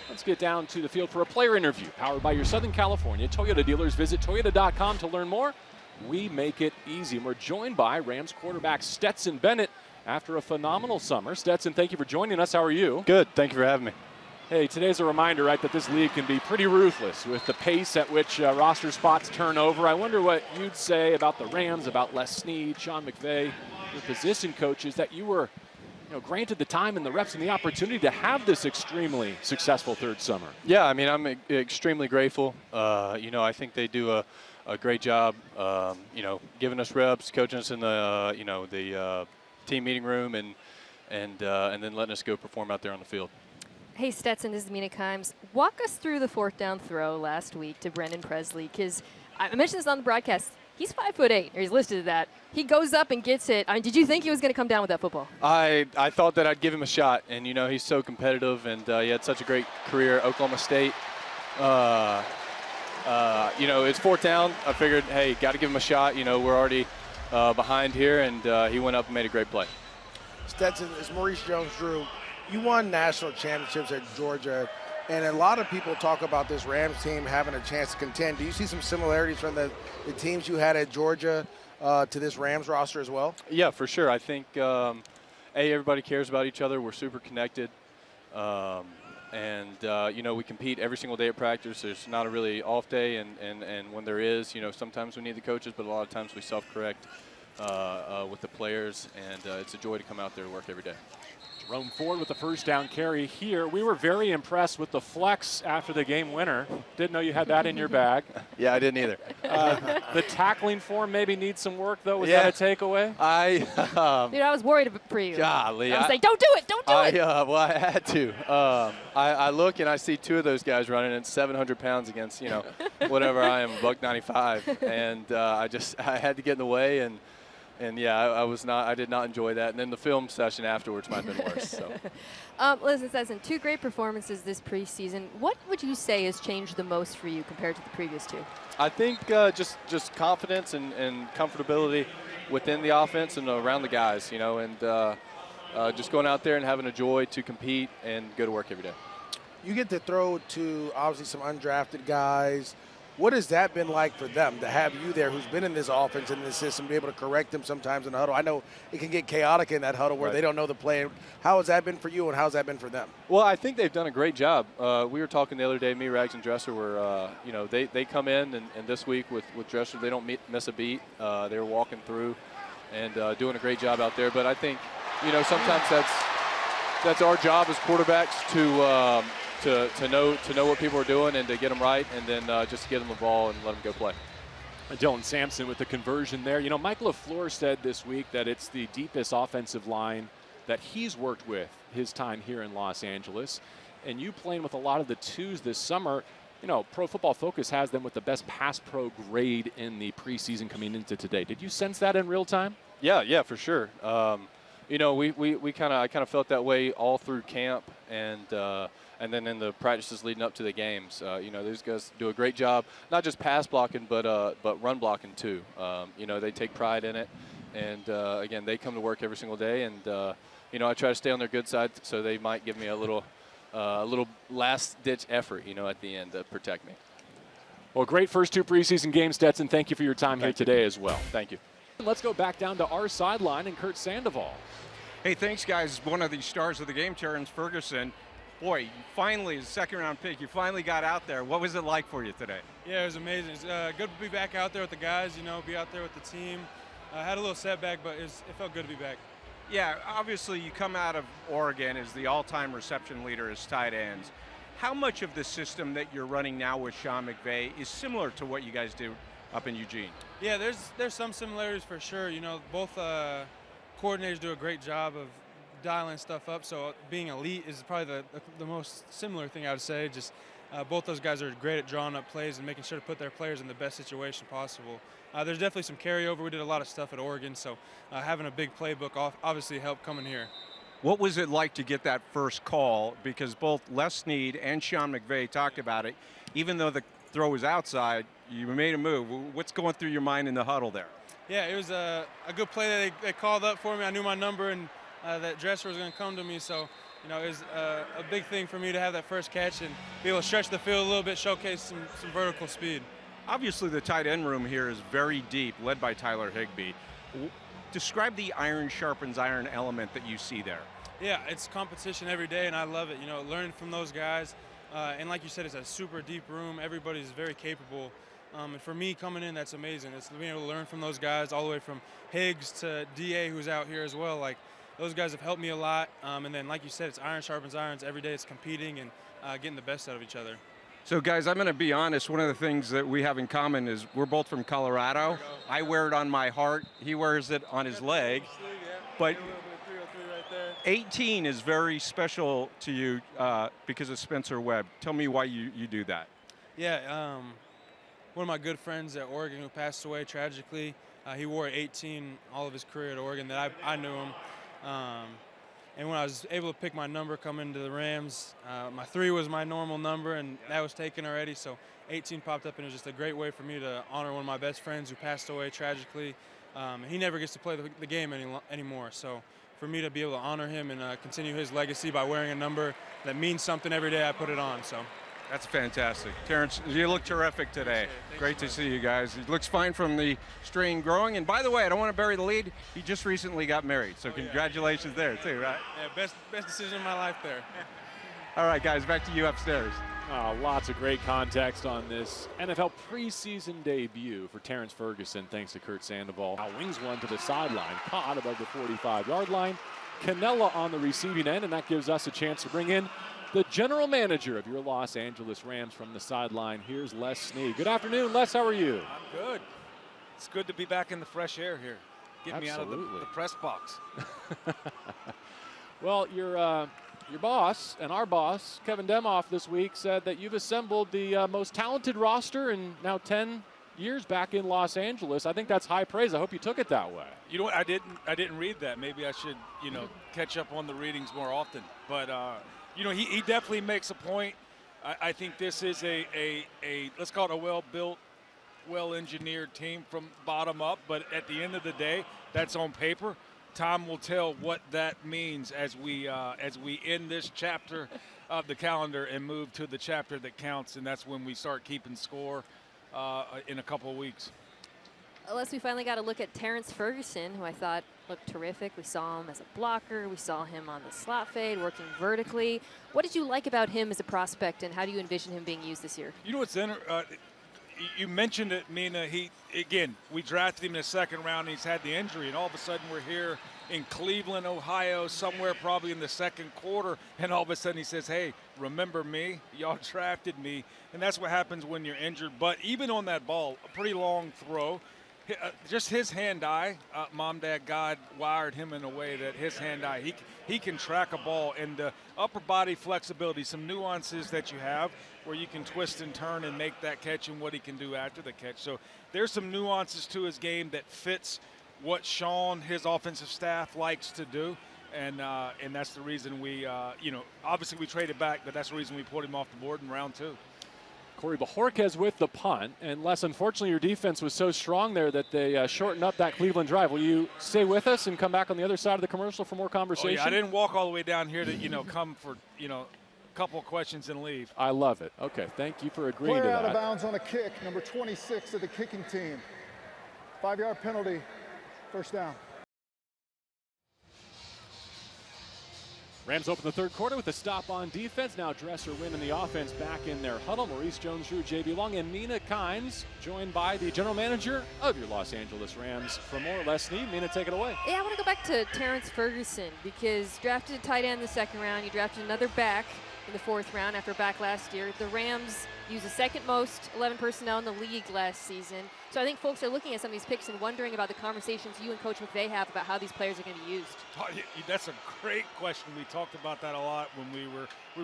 Let's get down to the field for a player interview powered by your Southern California Toyota dealers. Visit Toyota.com to learn more. We make it easy. And we're joined by Rams quarterback Stetson Bennett after a phenomenal summer. Stetson, thank you for joining us. How are you? Good. Thank you for having me. Hey, today's a reminder, right, that this league can be pretty ruthless with the pace at which roster spots turn over. I wonder what you'd say about the Rams, about Les Snead, Sean McVay, your position coaches, that you were granted the time and the reps and the opportunity to have this extremely successful third summer. Yeah, I mean, I'm extremely grateful. I think they do a great job, giving us reps, coaching us in the team meeting room, and then letting us go perform out there on the field. Hey, Stetson, this is Mina Kimes. Walk us through the fourth down throw last week to Brennan Presley, because I mentioned this on the broadcast. He's 5'8", or he's listed as that. He goes up and gets it. I mean, did you think he was going to come down with that football? I thought that I'd give him a shot, and he's so competitive, and he had such a great career at Oklahoma State. It's fourth down. I figured, hey, got to give him a shot. We're already behind here, and he went up and made a great play. Stetson, it's Maurice Jones-Drew. You won national championships at Georgia, and a lot of people talk about this Rams team having a chance to contend. Do you see some similarities from the teams you had at Georgia to this Rams roster as well? Yeah, for sure. I think, everybody cares about each other. We're super connected. We compete every single day at practice. There's not a really off day, and when there is, sometimes we need the coaches, but a lot of times we self-correct with the players, and it's a joy to come out there to work every day. Jerome Ford with the first down carry here. We were very impressed with the flex after the game winner. Didn't know you had that in your bag. Yeah, I didn't either. The tackling form maybe needs some work, though. Was that a takeaway? Dude, I was worried for you. Golly. I was like, don't do it, don't do it. Well, I had to. I look and I see two of those guys running at 700 pounds against, whatever I am, $195. And I had to get in the way, and yeah, I did not enjoy that. And then the film session afterwards might have been worse. So. Listen, Stetson, two great performances this preseason. What would you say has changed the most for you compared to the previous two? I think just confidence and comfortability within the offense and around the guys, and just going out there and having a joy to compete and go to work every day. You get to throw to, obviously, some undrafted guys. What has that been like for them, to have you there who's been in this offense and this system, be able to correct them sometimes in the huddle? I know it can get chaotic in that huddle where they don't know the play. How has that been for you, and how has that been for them? Well, I think they've done a great job. We were talking the other day, me, Rags, and Dresser were, they come in, and this week with Dresser, they don't miss a beat. They were walking through and doing a great job out there. But I think, sometimes that's our job as quarterbacks to know what people are doing and to get them right, and then just get them the ball and let them go play. Dylan Sampson with the conversion there. Mike LaFleur said this week that it's the deepest offensive line that he's worked with his time here in Los Angeles. And you playing with a lot of the twos this summer, Pro Football Focus has them with the best pass pro grade in the preseason coming into today. Did you sense that in real time? Yeah, for sure. I kind of felt that way all through camp, and then in the practices leading up to the games. Those guys do a great job, not just pass blocking, but run blocking too. They take pride in it, and again, they come to work every single day, and I try to stay on their good side, so they might give me a little last-ditch effort, at the end to protect me. Well, great first two preseason games, Stetson. Thank you for your time here today as well. Thank you. Let's go back down to our sideline and Kurt Sandoval. Hey, thanks, guys. One of the stars of the game, Terrance Ferguson. Boy, you finally, as a second-round pick, you finally got out there. What was it like for you today? Yeah, it was amazing. It's good to be back out there with the guys, be out there with the team. I had a little setback, but it felt good to be back. Yeah, obviously you come out of Oregon as the all-time reception leader as tight ends. How much of the system that you're running now with Sean McVay is similar to what you guys do up in Eugene? Yeah, there's some similarities for sure. Both coordinators do a great job of dialing stuff up, so being elite is probably the most similar thing I would say. Just both those guys are great at drawing up plays and making sure to put their players in the best situation possible. There's definitely some carryover. We did a lot of stuff at Oregon, so having a big playbook obviously helped coming here. What was it like to get that first call? Because both Les Snead and Sean McVay talked about it. Even though the throw was outside, you made a move. What's going through your mind in the huddle there? Yeah, it was a good play that they called up for me. I knew my number and that Dresser was going to come to me, so you know, it was a big thing for me to have that first catch and be able to stretch the field a little bit, showcase some vertical speed. Obviously, the tight end room here is very deep, led by Tyler Higbee. Describe the iron sharpens iron element that you see there. Yeah, it's competition every day, and I love it. You know, learning from those guys. And like you said, it's a super deep room. Everybody's very capable. And for me coming in, that's amazing. It's being able to learn from those guys all the way from Higgs to DA, who's out here as well. Like, those guys have helped me a lot. And then, like you said, it's iron sharpens irons. Every day it's competing and getting the best out of each other. So, guys, I'm going to be honest. One of the things that we have in common is we're both from Colorado. I wear it on my heart. He wears it on his leg. But 18 is very special to you because of Spencer Webb. Tell me why you do that. Yeah, one of my good friends at Oregon who passed away tragically, he wore 18 all of his career at Oregon that I knew him. And when I was able to pick my number coming into the Rams, my 3 was my normal number, and that was taken already. So 18 popped up, and it was just a great way for me to honor one of my best friends who passed away tragically. He never gets to play the game anymore. So for me to be able to honor him and continue his legacy by wearing a number that means something every day, I put it on. So. That's fantastic. Terrance, you look terrific today. Great to see you guys. He looks fine from the strain growing. And by the way, I don't want to bury the lead. He just recently got married, so congratulations there too, right? Yeah, best decision of my life there. All right, guys, back to you upstairs. Lots of great context on this NFL preseason debut for Terrance Ferguson, thanks to Kurt Sandoval. Now wings one to the sideline, caught above the 45-yard line. Canella on the receiving end, and that gives us a chance to bring in the general manager of your Los Angeles Rams from the sideline. Here's Les Snead. Good afternoon, Les. How are you? I'm good. It's good to be back in the fresh air here. Get me out of the press box. Well, your boss and our boss, Kevin Demoff, this week said that you've assembled the most talented roster in now 10 years back in Los Angeles. I think that's high praise. I hope you took it that way. You know what? I didn't read that. Maybe I should, catch up on the readings more often. But he definitely makes a point. I think this is a let's call it a well-built, well-engineered team from bottom up. But at the end of the day, that's on paper. Time will tell what that means as we end this chapter of the calendar and move to the chapter that counts, and that's when we start keeping score in a couple of weeks. Unless we finally got to look at Terrance Ferguson, who I thought looked terrific. We saw him as a blocker. We saw him on the slot fade, working vertically. What did you like about him as a prospect, and how do you envision him being used this year? You know what's you mentioned it, Mina. We drafted him in the second round, and he's had the injury, and all of a sudden we're here in Cleveland, Ohio, somewhere probably in the second quarter, and all of a sudden he says, hey, remember me? Y'all drafted me. And that's what happens when you're injured. But even on that ball, a pretty long throw, just his hand-eye, Mom, Dad, God wired him in a way that his hand-eye, he can track a ball, and the upper body flexibility, some nuances that you have where you can twist and turn and make that catch and what he can do after the catch. So there's some nuances to his game that fits what Shaun, his offensive staff, likes to do. And that's the reason we, obviously we traded back, but that's the reason we pulled him off the board in round 2. Corey Bajorquez with the punt. And Les, unfortunately, your defense was so strong there that they shortened up that Cleveland drive. Will you stay with us and come back on the other side of the commercial for more conversation? Oh, yeah, I didn't walk all the way down here to, come for, a couple of questions and leave. I love it. Okay, thank you for agreeing to Player that. out of bounds on a kick, number 26 of the kicking team. 5-yard penalty, first down. Rams open the third quarter with a stop on defense. Now Dresser winning the offense back in their huddle. Maurice Jones-Drew, J.B. Long, and Mina Kimes, joined by the general manager of your Los Angeles Rams. For more, Les Snead. Mina, take it away. Yeah, I want to go back to Terrance Ferguson because drafted a tight end in the second round. You drafted another back in the fourth round after a back last year. The Rams used the second most 11 personnel in the league last season. So I think folks are looking at some of these picks and wondering about the conversations you and Coach McVay have about how these players are going to be used. Oh, that's a great question. We talked about that a lot when we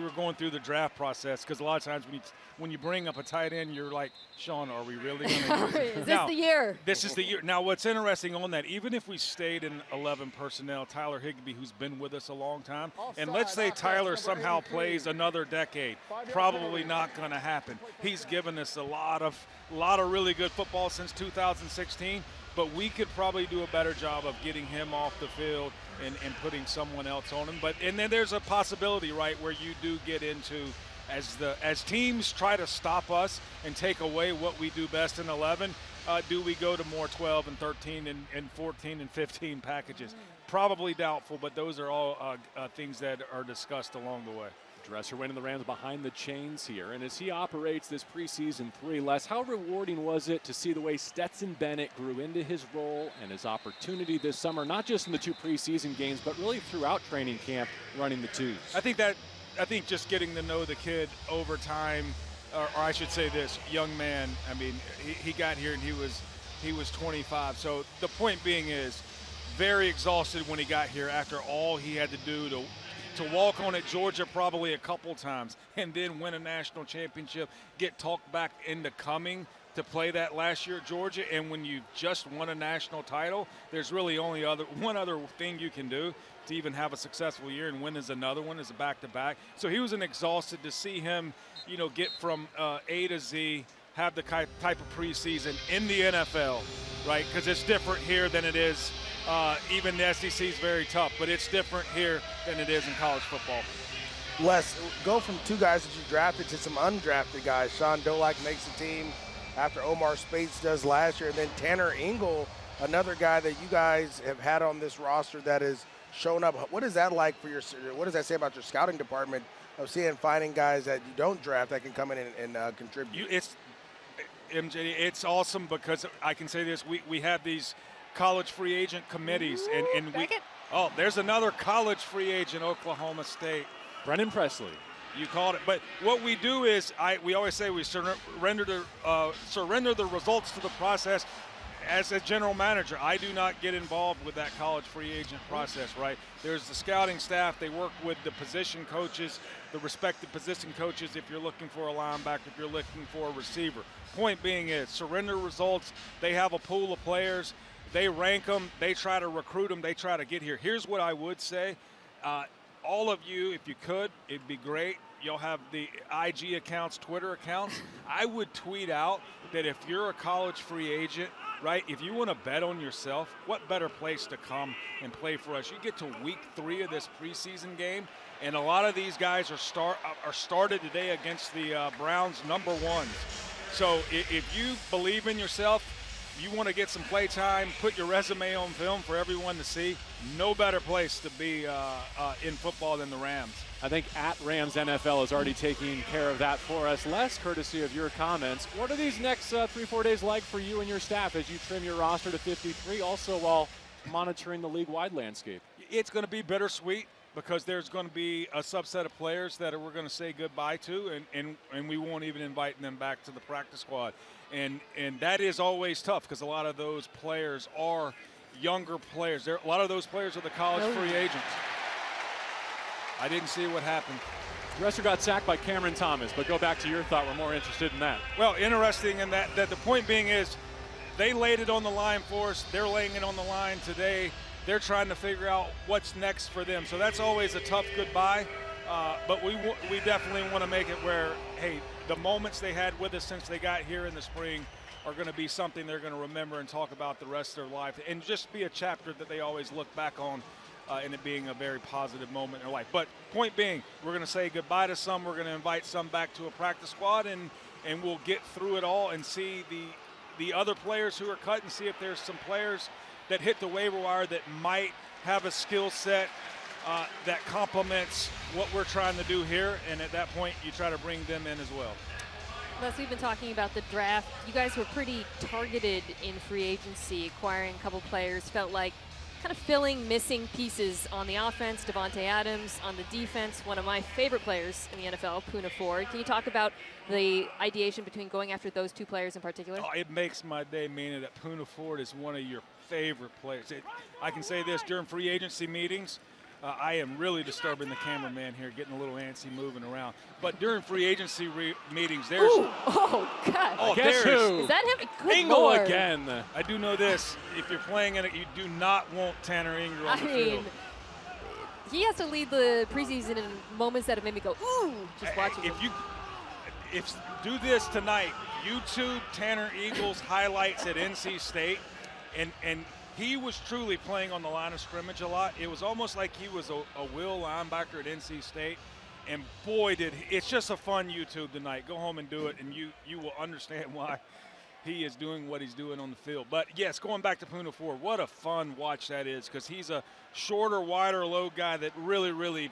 were going through the draft process, because a lot of times when you bring up a tight end, you're like, Shaun, are we really going to use it? Is this the year? This is the year. Now, what's interesting on that, even if we stayed in 11 personnel, Tyler Higbee, who's been with us a long time, and let's say Tyler somehow plays another decade, probably not going to happen. He's given us a lot of really good football since 2016, but we could probably do a better job of getting him off the field and putting someone else on him. And then there's a possibility, right, where you do get into, as teams try to stop us and take away what we do best in 11, do we go to more 12 and 13 and 14 and 15 packages? Probably doubtful, but those are all things that are discussed along the way. Dresser winning the Rams behind the chains here. And as he operates this preseason 3, Les, how rewarding was it to see the way Stetson Bennett grew into his role and his opportunity this summer, not just in the 2 preseason games, but really throughout training camp running the 2s? I think just getting to know the kid over time, or I should say this, young man, I mean, he got here and he was 25. So the point being is, very exhausted when he got here after all he had to do to walk on at Georgia probably a couple times and then win a national championship, get talked back into coming to play that last year at Georgia. And when you just won a national title, there's really only one other thing you can do to even have a successful year, and win is another one, is a back-to-back. So he was exhausted to see him, get from A to Z, have the type of preseason in the NFL, right? Because it's different here than it is. Even the SEC is very tough, but it's different here than it is in college football. Les, go from 2 guys that you drafted to some undrafted guys. Shaun Dolac makes the team after Omar Speights does last year, and then Tanner Ingle, another guy that you guys have had on this roster that has shown up. What is that like for what does that say about your scouting department of finding guys that you don't draft that can come in and contribute? MJ, it's awesome because I can say this, we have these college free agent committees, and there's another college free agent, Oklahoma State. Brennan Presley. You called it. But what we do is, we always say we surrender the results to the process. As a general manager, I do not get involved with that college free agent process, right? There's the scouting staff. They work with the position coaches, the respective position coaches, if you're looking for a linebacker, if you're looking for a receiver. Point being is, surrender results. They have a pool of players. They rank them. They try to recruit them. They try to get here. Here's what I would say. All of you, if you could, it'd be great. You'll have the IG accounts, Twitter accounts. I would tweet out that if you're a college free agent, right, if you want to bet on yourself, what better place to come and play for us? You get to week 3 of this preseason game, and a lot of these guys are started today against the Browns #1s. So if you believe in yourself, you want to get some play time, put your resume on film for everyone to see, no better place to be in football than the Rams. I think @Rams NFL is already taking care of that for us. Les, courtesy of your comments, what are these next 3-4 days like for you and your staff as you trim your roster to 53, also while monitoring the league-wide landscape? It's going to be bittersweet because there's going to be a subset of players that we're going to say goodbye to, and we won't even invite them back to the practice squad. And that is always tough because a lot of those players are younger players. A lot of those players are the college free agents. I didn't see what happened. Dresser got sacked by Cameron Thomas, but go back to your thought. We're more interested in that. Well, interesting in that the point being is they laid it on the line for us. They're laying it on the line today. They're trying to figure out what's next for them. So that's always a tough goodbye. But we definitely want to make it where, hey, the moments they had with us since they got here in the spring are going to be something they're going to remember and talk about the rest of their life, and just be a chapter that they always look back on, and it being a very positive moment in their life. But point being, we're going to say goodbye to some. We're going to invite some back to a practice squad, and we'll get through it all and see the other players who are cut and see if there's some players that hit the waiver wire that might have a skill set that complements what we're trying to do here, and at that point you try to bring them in as well. Les, we've been talking about the draft. You guys were pretty targeted in free agency, acquiring a couple players, felt like kind of filling missing pieces on the offense. Davante Adams on the defense, one of my favorite players in the NFL, Poona Ford. Can you talk about the ideation between going after those 2 players in particular? Oh, it makes my day, meaning that Poona Ford is one of your favorite players. I can say this, during free agency meetings, I am really disturbing the cameraman here, getting a little antsy moving around. But during free agency meetings, there's... Ooh, oh, God. Oh, guess who? Is that him? Good Ingle Lord. again. I do know this. If you're playing in it, you do not want Tanner Ingle on the field. He has to lead the preseason in moments that have made me go, ooh, just watching him. If do this tonight, YouTube Tanner Ingle's highlights at NC State, and he was truly playing on the line of scrimmage a lot. It was almost like he was a will linebacker at NC State. And boy, it's just a fun YouTube tonight. Go home and do it, and you will understand why he is doing what he's doing on the field. But, yes, going back to Poona Ford, what a fun watch that is, because he's a shorter, wider, low guy that really, really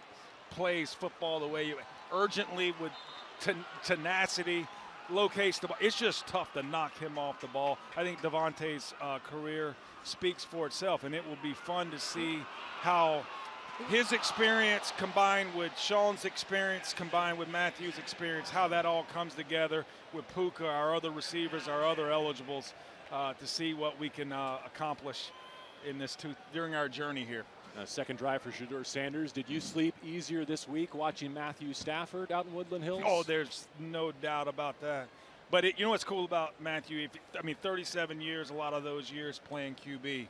plays football the way you urgently with tenacity, locates the ball. It's just tough to knock him off the ball. I think Davante's career speaks for itself, and it will be fun to see how his experience combined with Shaun's experience, combined with Matthew's experience, how that all comes together with Puka, our other receivers, our other eligibles, to see what we can accomplish in this during our journey here. Second drive for Shedeur Sanders. Did you sleep easier this week watching Matthew Stafford out in Woodland Hills? Oh, there's no doubt about that. But you know what's cool about Matthew? 37 years, a lot of those years playing QB.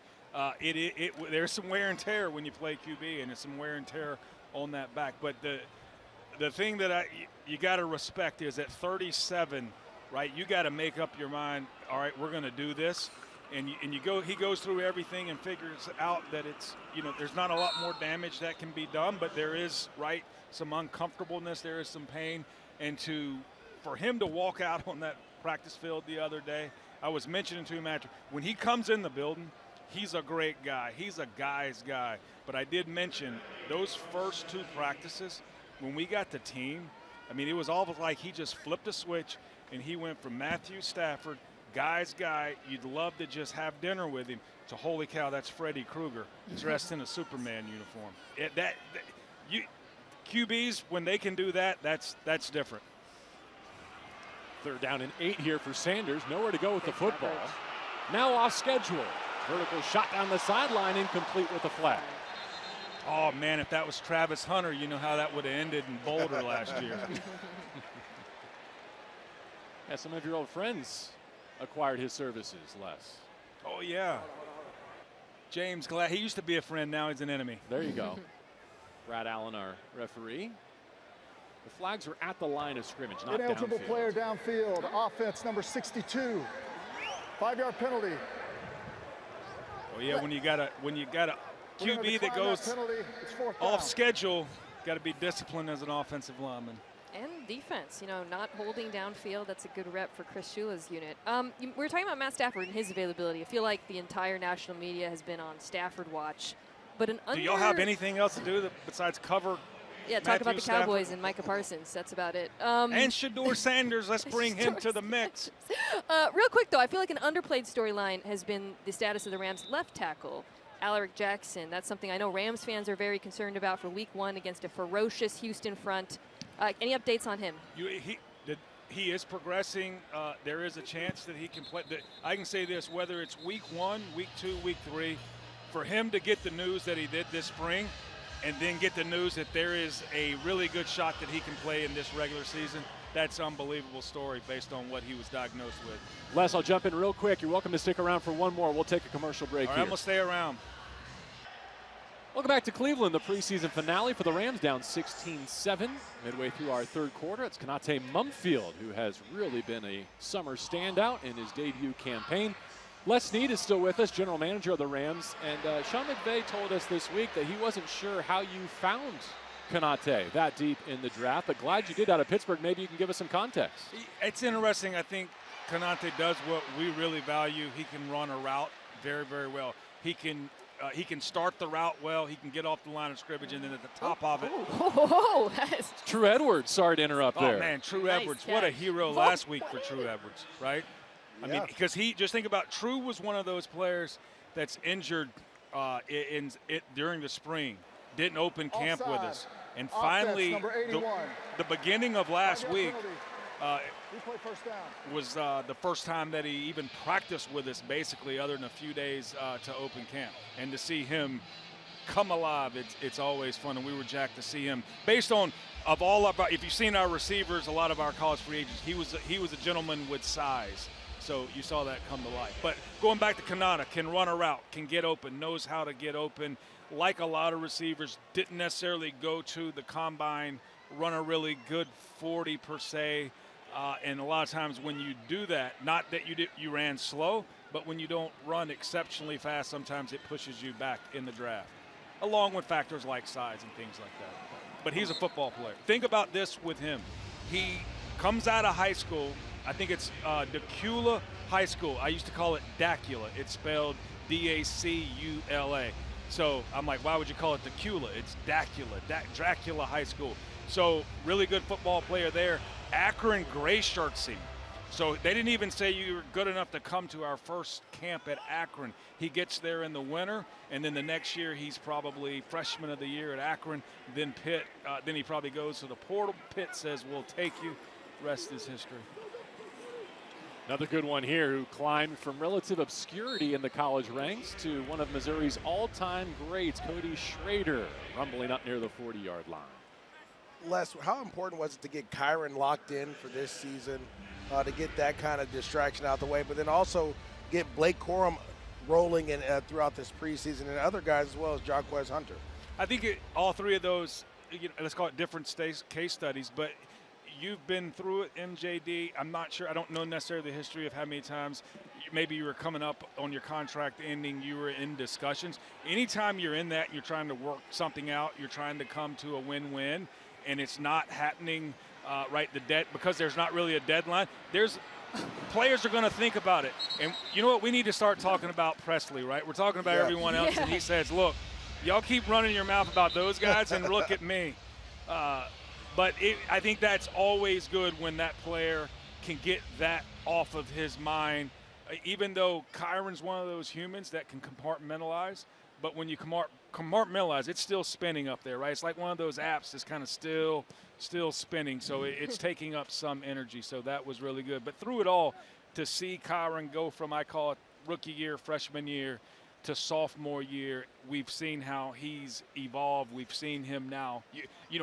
There's some wear and tear when you play QB, and there's some wear and tear on that back. But the thing that you got to respect is at 37, right? You got to make up your mind. All right, we're going to do this, and he goes through everything and figures out that it's there's not a lot more damage that can be done, but there is some uncomfortableness, there is some pain, and for him to walk out on that practice field the other day, I was mentioning to him after when he comes in the building. He's a great guy. He's a guy's guy. But I did mention those first 2 practices, when we got the team, it was almost like he just flipped a switch and he went from Matthew Stafford, guy's guy, you'd love to just have dinner with him, to holy cow, that's Freddy Krueger dressed in a Superman uniform. QBs, when they can do that, that's different. 3rd down and 8 here for Sanders. Nowhere to go with the football. Now off schedule. Vertical shot down the sideline, incomplete with a flag. Oh, man, if that was Travis Hunter, you know how that would have ended in Boulder last year. Yeah, some of your old friends acquired his services, Les. Oh, yeah. James Glad. He used to be a friend. Now he's an enemy. There you go. Brad Allen, our referee. The flags are at the line of scrimmage, not ineligible downfield. Player downfield. Offense number 62. 5-yard Oh yeah, when you got a QB that goes penalty, off schedule, got to be disciplined as an offensive lineman. And defense, not holding downfield. That's a good rep for Chris Shula's unit. We were talking about Matt Stafford and his availability. I feel like the entire national media has been on Stafford watch. But do y'all have anything else to do besides cover? Yeah, talk Matthew about the Stafford? Cowboys and Micah Parsons. That's about it. And Shedeur Sanders, let's bring him to the mix. Real quick, though, I feel like an underplayed storyline has been the status of the Rams' left tackle, Alaric Jackson. That's something I know Rams fans are very concerned about for Week 1 against a ferocious Houston front. Any updates on him? He is progressing. There is a chance that he can play. I can say this, whether it's Week 1, Week 2, Week 3, for him to get the news that he did this spring, and then get the news that there is a really good shot that he can play in this regular season, that's an unbelievable story based on what he was diagnosed with. Les, I'll jump in real quick. You're welcome to stick around for one more. We'll take a commercial break All right, here. I'm going to stay around. Welcome back to Cleveland, the preseason finale for the Rams, down 16-7. Midway through our 3rd quarter, it's Konata Mumpfield, who has really been a summer standout in his debut campaign. Les Snead is still with us, general manager of the Rams, and Sean McVay told us this week that he wasn't sure how you found Konata that deep in the draft, but glad you did out of Pittsburgh. Maybe you can give us some context. It's interesting. I think Konata does what we really value. He can run a route very, very well. He can start the route well. He can get off the line of scrimmage, and then at the top of it. True Edwards, sorry to interrupt there. Oh, man, True Nice Edwards. catch. What a hero last week for True Edwards, right? I mean, because just think about True was one of those players that's injured during the spring, didn't open camp with us. And finally, the beginning of last week was the first time that he even practiced with us, basically, other than a few days to open camp. And to see him come alive, it's always fun, and we were jacked to see him. Based on if you've seen our receivers, a lot of our college free agents, he was a gentleman with size. So you saw that come to life. But going back to Konata, can run a route, can get open, knows how to get open. Like a lot of receivers, didn't necessarily go to the combine, run a really good 40 per se. And a lot of times when you do that, not that you ran slow, but when you don't run exceptionally fast, sometimes it pushes you back in the draft, along with factors like size and things like that. But he's a football player. Think about this with him. He comes out of high school. I think it's Dacula High School. I used to call it Dacula. It's spelled D-A-C-U-L-A. So I'm like, why would you call it Dacula? It's Dacula, Dracula High School. So really good football player there. Akron gray shirts him. So they didn't even say you were good enough to come to our first camp at Akron. He gets there in the winter, and then the next year he's probably freshman of the year at Akron. Then Pitt, then he probably goes to the portal. Pitt says, we'll take you. Rest is history. Another good one here who climbed from relative obscurity in the college ranks to one of Missouri's all-time greats, Cody Schrader, rumbling up near the 40-yard line. Les, how important was it to get Kyron locked in for this season, to get that kind of distraction out the way, but then also get Blake Corum rolling in, throughout this preseason, and other guys as well as Jarquez Hunter? I think all three of those, let's call it different case studies, but you've been through it, MJD. I'm not sure. I don't know necessarily the history of how many times maybe you were coming up on your contract ending, you were in discussions. Anytime you're in that and you're trying to work something out, you're trying to come to a win-win, and it's not happening because there's not really a deadline. Players are going to think about it. And you know what? We need to start talking about Presley, right? We're talking about everyone else, and he says, look, y'all keep running your mouth about those guys and look at me. But I think that's always good when that player can get that off of his mind, even though Kyron's one of those humans that can compartmentalize. But when you compartmentalize, it's still spinning up there, right? It's like one of those apps that's kind of still spinning, so it's taking up some energy. So that was really good. But through it all, to see Kyron go from, I call it rookie year, freshman year, to sophomore year, we've seen how he's evolved. We've seen him now,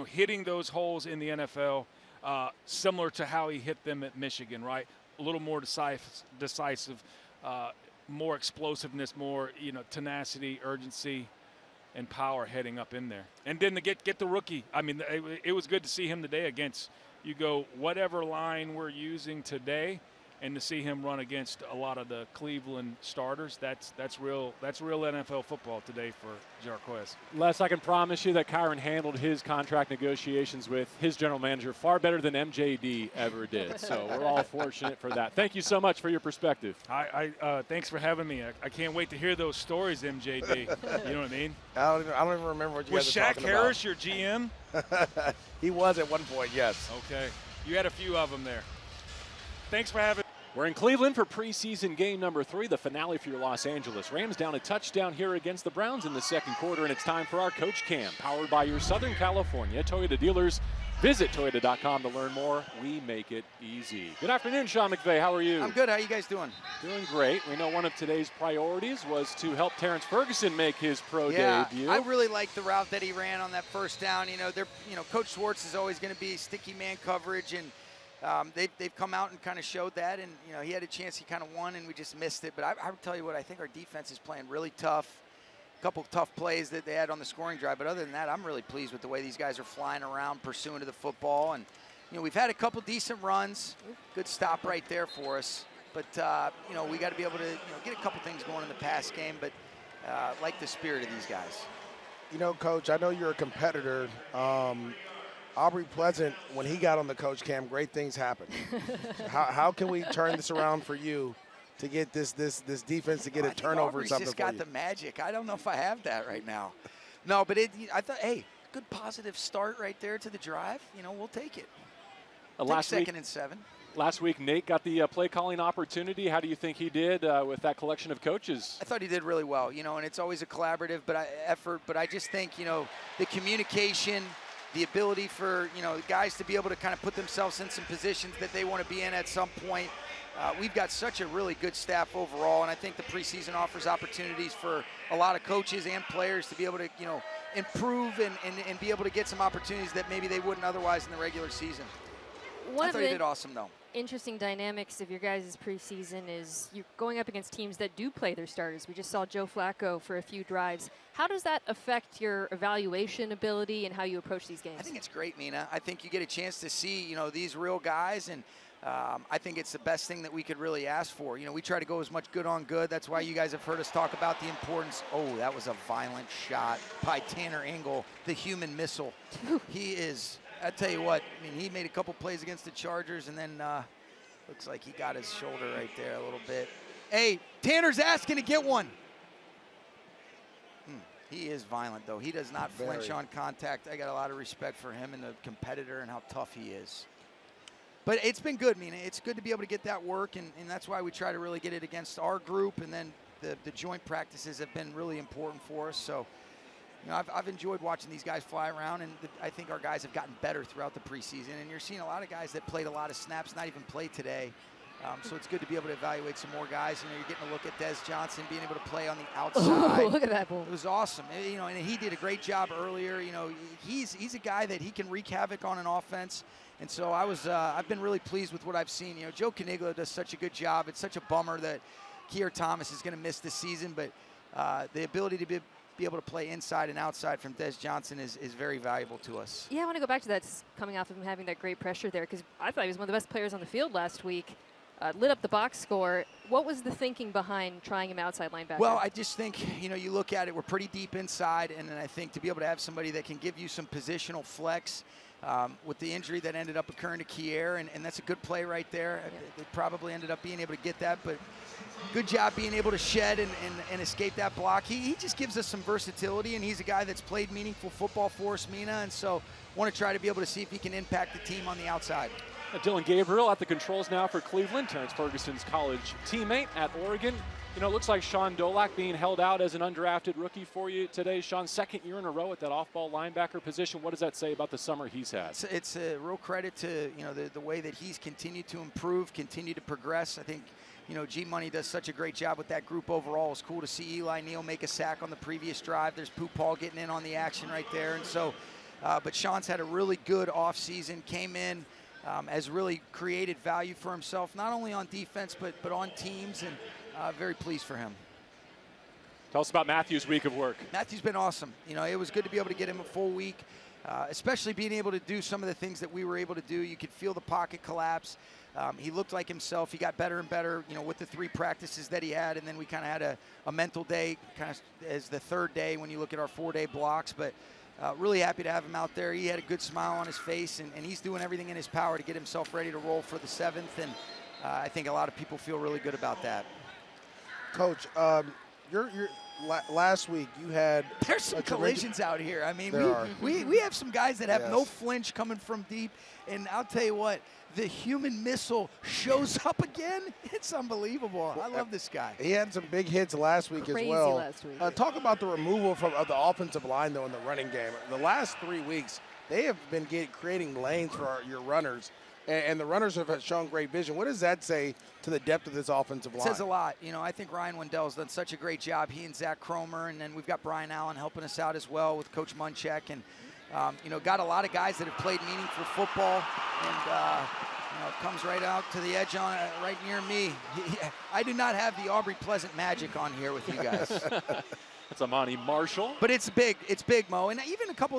hitting those holes in the NFL, similar to how he hit them at Michigan, right? A little more decisive, more explosiveness, more tenacity, urgency, and power heading up in there. And then to get the rookie, I mean, it was good to see him today against, whatever line we're using today, and to see him run against a lot of the Cleveland starters, that's real NFL football today for Jarquez. Les, I can promise you that Kyron handled his contract negotiations with his general manager far better than MJD ever did. So we're all fortunate for that. Thank you so much for your perspective. Thanks for having me. I can't wait to hear those stories, MJD. You know what I mean? I don't even remember what you guys were talking about. Was Shaq Harris your GM? He was at one point, yes. Okay. You had a few of them there. Thanks for having me. We're in Cleveland for preseason game number 3, the finale for your Los Angeles Rams. Down a touchdown here against the Browns in the second quarter, and it's time for our Coach Cam, powered by your Southern California Toyota dealers. Visit Toyota.com to learn more. We make it easy. Good afternoon, Sean McVay. How are you? I'm good. How you guys doing? Doing great. We know one of today's priorities was to help Terrance Ferguson make his pro debut. I really liked the route that he ran on that first down. Coach Schwartz is always going to be sticky man coverage, and they've come out and kind of showed that, and he had a chance, he kind of won, and we just missed it. But I would tell you what, I think our defense is playing really tough. A couple of tough plays that they had on the scoring drive, but other than that, I'm really pleased with the way these guys are flying around, pursuing to the football, and we've had a couple decent runs, good stop right there for us. But we got to be able to get a couple things going in the pass game, but like the spirit of these guys. Coach, I know you're a competitor. Aubrey Pleasant, when he got on the Coach Cam, great things happened. How can we turn this around for you to get this defense to get a turnover or something just for got you? the magic. I don't know if I have that right now. No, but I thought, hey, good positive start right there to the drive. We'll take it. Second and 7. Last week, Nate got the play calling opportunity. How do you think he did with that collection of coaches? I thought he did really well, and it's always a collaborative effort, but I just think, the communication, the ability for, guys to be able to kind of put themselves in some positions that they want to be in at some point. We've got such a really good staff overall, and I think the preseason offers opportunities for a lot of coaches and players to be able to, improve and be able to get some opportunities that maybe they wouldn't otherwise in the regular season. One I of thought he the did awesome, though. interesting dynamics of your guys' preseason is you're going up against teams that do play their starters. We just saw Joe Flacco for a few drives. How does that affect your evaluation ability and how you approach these games? I think it's great, Mina. I think you get a chance to see, these real guys, and I think it's the best thing that we could really ask for. We try to go as much good on good. That's why you guys have heard us talk about the importance. Oh, that was a violent shot by Tanner Ingle, the human missile. He is, I tell you what, he made a couple plays against the Chargers, and then looks like he got his shoulder right there a little bit. Hey, Tanner's asking to get one. He is violent, though. He does not flinch on contact. I got a lot of respect for him and the competitor and how tough he is. But it's been good, Mina. It's good to be able to get that work, and that's why we try to really get it against our group, and then the joint practices have been really important for us. So, I've enjoyed watching these guys fly around, and I think our guys have gotten better throughout the preseason, and you're seeing a lot of guys that played a lot of snaps, not even play today. So it's good to be able to evaluate some more guys. You're getting a look at Des Johnson being able to play on the outside. Oh, look at that ball. It was awesome. And he did a great job earlier. He's a guy that he can wreak havoc on an offense. And so I've been really pleased with what I've seen. Joe Caniglia does such a good job. It's such a bummer that Keir Thomas is going to miss the season, but the ability to be able to play inside and outside from Des Johnson is very valuable to us. Yeah, I want to go back to that, coming off of him having that great pressure there, because I thought he was one of the best players on the field last week. Lit up the box score. What was the thinking behind trying him outside linebacker? Well, I just think, you look at it, we're pretty deep inside, and then I think to be able to have somebody that can give you some positional flex with the injury that ended up occurring to Kier, and that's a good play right there. Yeah. They probably ended up being able to get that, but good job being able to shed and escape that block. He just gives us some versatility, and he's a guy that's played meaningful football for us, Mina, and so want to try to be able to see if he can impact the team on the outside. Dylan Gabriel at the controls now for Cleveland, Terrance Ferguson's college teammate at Oregon. It looks like Shaun Dolac being held out as an undrafted rookie for you today. Shaun, second year in a row at that off-ball linebacker position. What does that say about the summer he's had? It's a real credit to, the way that he's continued to improve, continue to progress. I think, G-Money does such a great job with that group overall. It's cool to see Eli Neal make a sack on the previous drive. There's Pooh Paul getting in on the action right there. And so, but Shaun's had a really good offseason, came in, has really created value for himself, not only on defense, but on teams, and very pleased for him. Tell us about Matthew's week of work. Matthew's been awesome. It was good to be able to get him a full week, especially being able to do some of the things that we were able to do. You could feel the pocket collapse. He looked like himself. He got better and better, with the 3 practices that he had, and then we kind of had a mental day kind of as the third day when you look at our 4-day blocks. But really happy to have him out there. He had a good smile on his face, and he's doing everything in his power to get himself ready to roll for the 7th, and I think a lot of people feel really good about that. Coach, last week you had there's some collisions out here. I mean, we have some guys that have no flinch coming from deep, and I'll tell you what, the human missile shows up again. It's unbelievable. I love this guy. He had some big hits last week as well. Last week. Talk about the removal of the offensive line, though, in the running game. The last 3 weeks, they have been creating lanes for your runners, and the runners have shown great vision. What does that say to the depth of this offensive line? It says a lot. I think Ryan Wendell's done such a great job. He and Zach Cromer, and then we've got Brian Allen helping us out as well with Coach Munchak, and got a lot of guys that have played meaningful football, and it comes right out to the edge on right near me. I do not have the Aubrey Pleasant magic on here with you guys. That's Amani Marshall. But it's big. It's big, Mo. And even a couple